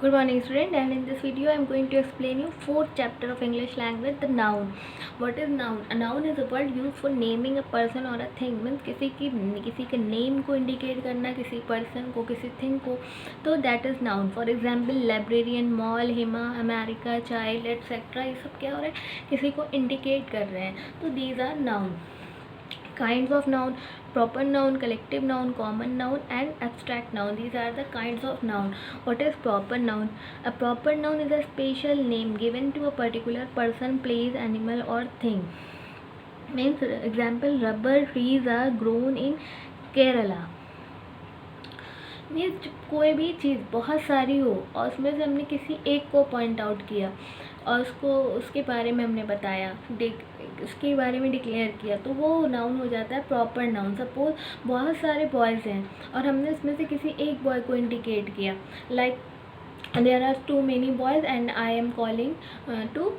Good morning student, and in this video I am going to explain you fourth chapter of English language, the noun. What is noun? A noun is a word used for naming a person or a thing. Means किसी के name को indicate करना, किसी person को, किसी thing को, तो that is noun. For example, librarian, mall, Hima, America, child, etc. ये सब क्या हो रहा है, किसी को indicate कर रहे हैं. तो these are noun. Kinds of noun: proper noun, collective noun, common noun and abstract noun. These are the kinds of noun. What is proper noun? A proper noun is a special name given to a particular person, place, animal or thing. Means example, rubber trees are grown in Kerala. Means कोई भी चीज़ बहुत सारी हो और उसमें से हमने किसी एक को पॉइंट आउट किया और उसके बारे में हमने बताया, उसके बारे में डिक्लेयर किया, तो वो नाउन हो जाता है प्रॉपर नाउन. सपोज बहुत सारे बॉयज़ हैं और हमने उसमें से किसी एक बॉय को इंडिकेट किया, like there are too many boys and I am calling to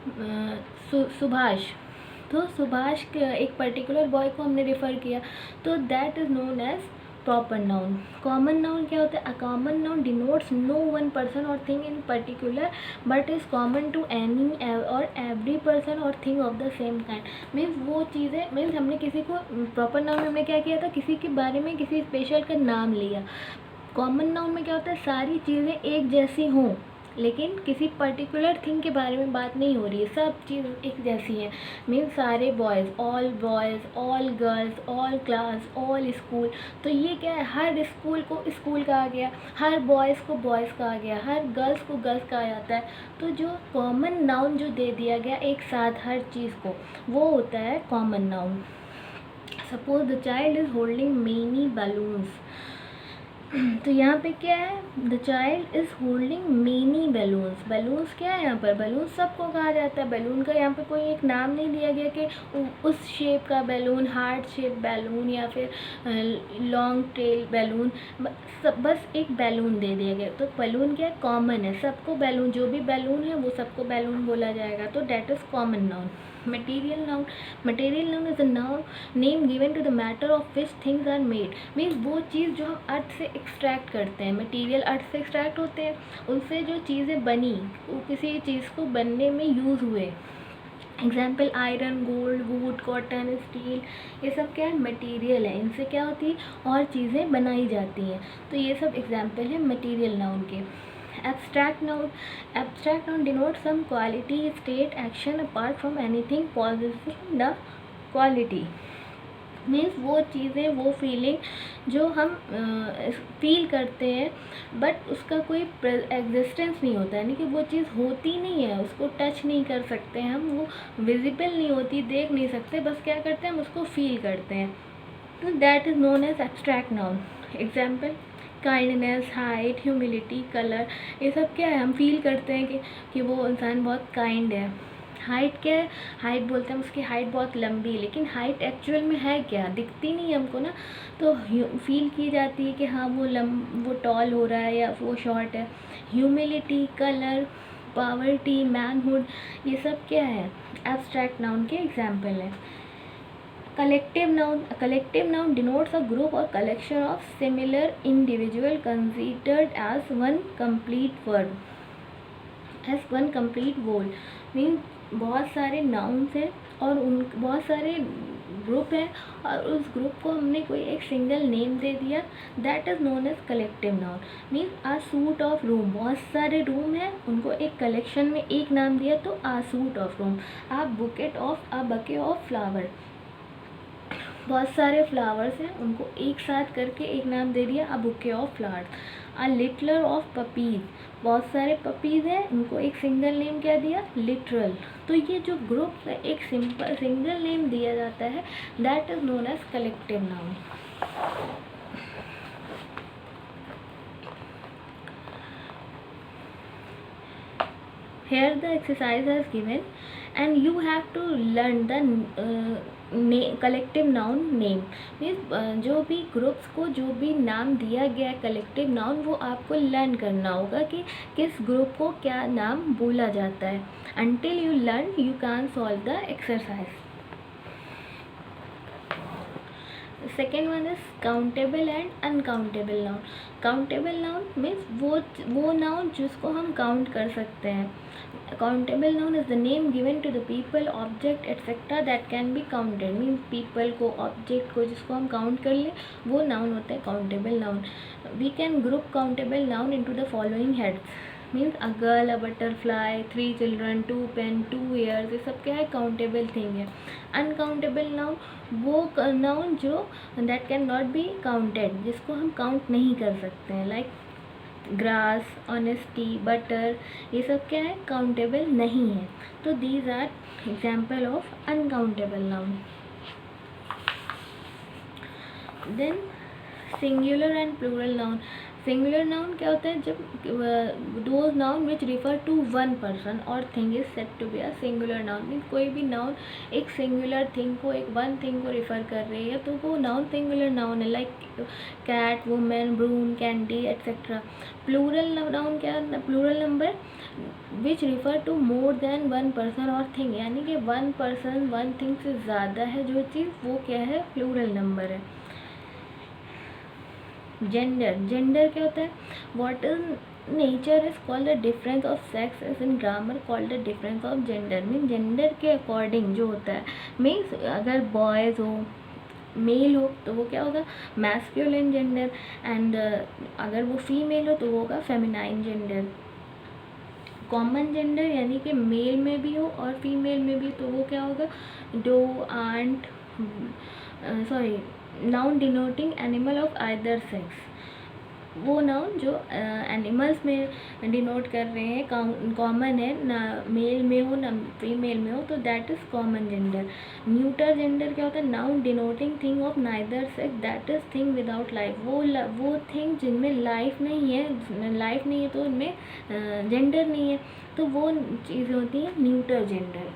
Subhash. तो सुभाष के एक पर्टिकुलर बॉय को हमने रेफ़र किया, तो that is known as proper noun. Common noun क्या होता है? A common noun denotes no one person or thing in particular but is common to any और every person or thing of the same kind. Means वो चीज़ें, means हमने किसी को proper noun में हमने क्या किया था, किसी के बारे में किसी स्पेशल का नाम लिया. कॉमन नाउन में क्या होता है, सारी चीज़ें एक जैसी हों लेकिन किसी पर्टिकुलर थिंग के बारे में बात नहीं हो रही है, सब चीज़ एक जैसी है. मीन्स सारे boys, all girls, all class, all school. तो ये क्या है, हर स्कूल को स्कूल कहा गया, हर बॉयज़ को बॉयज़ कहा गया, हर गर्ल्स को गर्ल्स कहा जाता है. तो जो कॉमन नाउन जो दे दिया गया एक साथ हर चीज़ को, वो होता है common noun. Suppose the child is holding many balloons. तो यहाँ पे क्या है, the child is holding many balloons. Balloons क्या है यहाँ पर, बैलून सबको कहा जाता है. बैलून का यहाँ पे कोई एक नाम नहीं दिया गया कि उस शेप का बैलून, हार्ट शेप बैलून या फिर लॉन्ग टेल बैलून, बस एक बैलून दे दिया गया. तो बैलून क्या है, कॉमन है, सबको बैलून, जो भी बैलून है वो सबको बैलून बोला जाएगा. तो that is common noun. Material noun. Material noun is a noun name given to the matter of which things are made. Means वो चीज़ जो हम अर्थ से एक्सट्रैक्ट करते हैं, मटेरियल अर्थ से एक्सट्रैक्ट होते हैं, उनसे जो चीज़ें बनी, वो किसी चीज़ को बनने में यूज़ हुए. Example iron, gold, would, cotton, steel, ये सब क्या है, मटेरियल है. इनसे क्या होती है, और चीज़ें बनाई जाती हैं. तो ये सब एग्जाम्पल है मटेरियल नाउन के. Abstract noun. Abstract noun denotes some quality, state, action apart from anything possessing the quality. Means वो चीज़ें, वो फीलिंग जो हम फील करते हैं बट उसका कोई एग्जिस्टेंस नहीं होता, यानी कि वो चीज़ होती नहीं है, उसको टच नहीं कर सकते हम, वो विजिबल नहीं होती, देख नहीं सकते, बस क्या करते हैं, हम उसको फील करते हैं. तो that is known as abstract noun. Example kindness, height, humility, colour, ये सब क्या है, हम फील करते हैं कि वो इंसान बहुत काइंड है. हाइट क्या है, हाइट बोलते हैं उसकी हाइट बहुत लंबी, लेकिन हाइट एक्चुअल में है क्या, दिखती नहीं है हमको ना, तो फील की जाती है कि हाँ वो टॉल हो रहा है या वो शॉर्ट है. ह्यूमिलिटी, कलर, पावर्टी, मैनहुड, ये सब क्या है, एब्स्ट्रैक्ट नाउन के एग्जाम्पल है. Collective noun. A collective noun denotes a group or collection of similar individual considered as one complete word, as one complete whole. Means बहुत सारे nouns हैं और उन बहुत सारे ग्रुप हैं और उस ग्रुप को हमने कोई एक सिंगल नेम दे दिया, that is known as collective noun. Means a suite of room, बहुत सारे रूम हैं, उनको एक कलेक्शन में एक नाम दिया, तो a suite of room. A bouquet of flower, बहुत सारे फ्लावर्स हैं, उनको एक साथ करके एक नाम दे दिया, a bouquet of flowers. A literal of puppies, बहुत सारे पपीज़ हैं, उनको एक सिंगल नेम क्या दिया, लिटरल. तो ये जो ग्रुप है एक सिंगल नेम दिया जाता है, that is known as collective noun. Here the exercise is given and you have to learn the collective noun name. Means जो भी ग्रुप्स को जो भी नाम दिया गया है कलेक्टिव नाउन, वो आपको लर्न करना होगा कि किस ग्रुप को क्या नाम बोला जाता है. Until you learn you can solve the exercise. Second one is countable and uncountable noun. Countable noun means वो नाउन जिसको हम काउंट कर सकते हैं. Countable noun is the name given to the people, object etcetera that can be counted. Means people को, object को, जिसको हम काउंट कर लें, वो नाउन होता है countable noun. We can group countable noun into the following heads. Means a girl, a butterfly, 3 children, 2 pen, 2 years, ये सब क्या है, काउंटेबल थिंग है. अनकाउंटेबल नाउन वो नाउन जो that can not be counted, जिसको हम काउंट नहीं कर सकते हैं. लाइक ग्रास, ऑनेस्टी, बटर, ये सब क्या है, काउंटेबल नहीं है. तो these are example of uncountable noun. Then singular and plural noun. Singular noun क्या होता है, जब those noun which refer to one person or thing is said to be a singular noun. Means कोई भी noun एक singular thing को, एक one thing को रिफर कर रही है, तो वो नाउन सिंगुलर नाउन है. Like cat, women, broom, candy et cetera. Plural noun क्या है, plural number which refer to more than one person or thing, यानी कि वन पर्सन वन थिंग से ज़्यादा है जो चीज़, वो क्या है, प्लूरल नंबर है. जेंडर. जेंडर क्या होता है, what is nature is called the difference of sex is in grammar called the difference of gender. Mean gender के अकॉर्डिंग जो होता है, मीन्स अगर बॉयज़ हो, मेल हो, तो वो क्या होगा, मैस्कुलिन जेंडर. एंड अगर वो फीमेल हो तो वो होगा फेमिनाइन जेंडर. कॉमन जेंडर यानी कि मेल में भी हो और फीमेल में भी, तो वो क्या होगा, doe, aunt, sorry, noun denoting animal of either sex. वो नाउन जो एनिमल्स में डिनोट कर रहे हैं, कॉमन है, ना मेल में हो ना फीमेल में हो, तो that is common gender. Neuter gender क्या होता है, noun denoting thing of neither sex that is thing without life. वो थिंग जिनमें लाइफ नहीं है, तो उनमें जेंडर नहीं है, तो वो चीज़ें होती हैं neuter gender.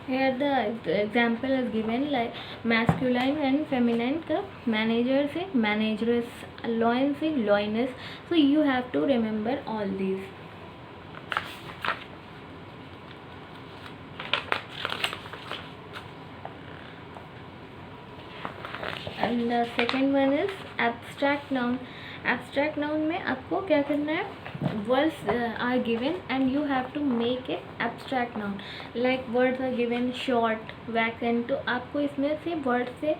Here the example is given like masculine and feminine का manager से manageress, loin से loiness. So you have to remember all these. And the second one is abstract noun. Abstract noun में आपको क्या करना है, words are given and you have to make it abstract noun. Like words are given short, vacant, तो आपको इसमें से word से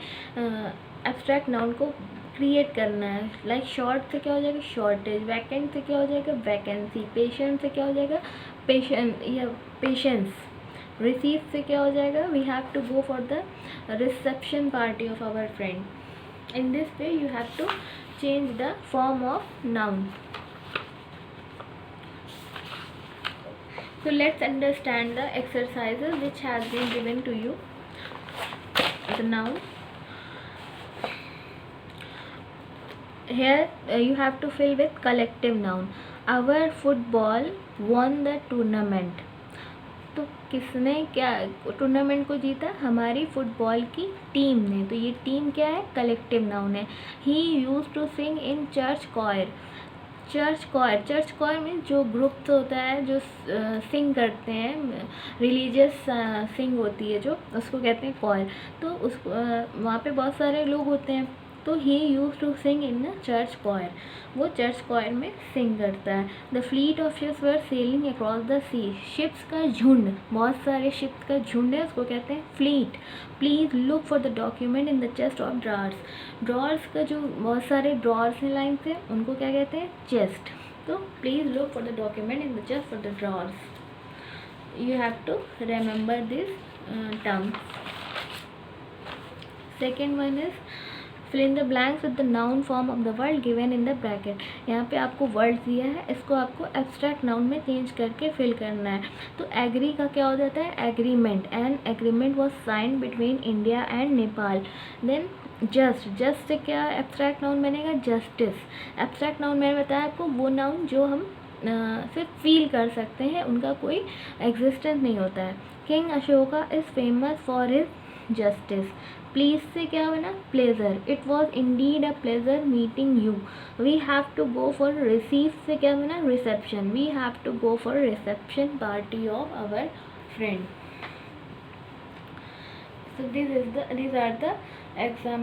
abstract noun को क्रिएट करना है. लाइक शॉर्ट से क्या हो जाएगा, शॉर्टेज. वैकेंट से क्या हो जाएगा, वैकेंसी. पेशेंट से क्या हो जाएगा, पेशेंस. रिसीव से क्या हो जाएगा, we have to go for the reception party of our friend. In this way you have to change the form of noun. So let's understand the exercises which has been given to you. The noun. Here you have to fill with collective noun. Our football won the tournament. तो किसने क्या tournament को जीता, हमारी football की team ने. तो ये टीम क्या है, कलेक्टिव नाउन है. He use to sing in church choir. Church choir means जो ग्रुप होता है जो सिंग करते हैं, रिलीजियस सिंग होती है जो, उसको कहते हैं कॉयर. तो उस वहाँ पे बहुत सारे लोग होते हैं, तो he use to sing in the church choir. वो चर्च कॉयर में सिंग करता है. The fleet of ships were sailing across the sea. Ships का झुंड, बहुत सारे शिप्स का झुंड है, उसको कहते हैं fleet. Please look for the document in the chest of drawers. Drawers का जो बहुत सारे ड्रॉर्स हैं लाइन से, उनको क्या कहते हैं, चेस्ट. तो please look for the document in the chest of the drawers. You have to remember this term. Second one is fill in the blanks with the noun form of the word given in the bracket. यहाँ पे आपको word दिया है, इसको आपको abstract noun में change करके fill करना है. तो एग्री का क्या हो जाता है, agreement. And agreement was signed between India and Nepal. Then just से क्या एब्स्ट्रैक्ट नाउन बनेगा, जस्टिस. एब्स्ट्रैक्ट नाउन मैंने बताया आपको, वो नाउन जो हम सिर्फ फील कर सकते हैं, उनका कोई एग्जिस्टेंस नहीं होता है. King Ashoka is famous for his justice. Please से क्या बना, pleasure. It was indeed a pleasure meeting you. We have to go for receive से क्या बना, reception. We have to go for reception party of our friend. So these are the exam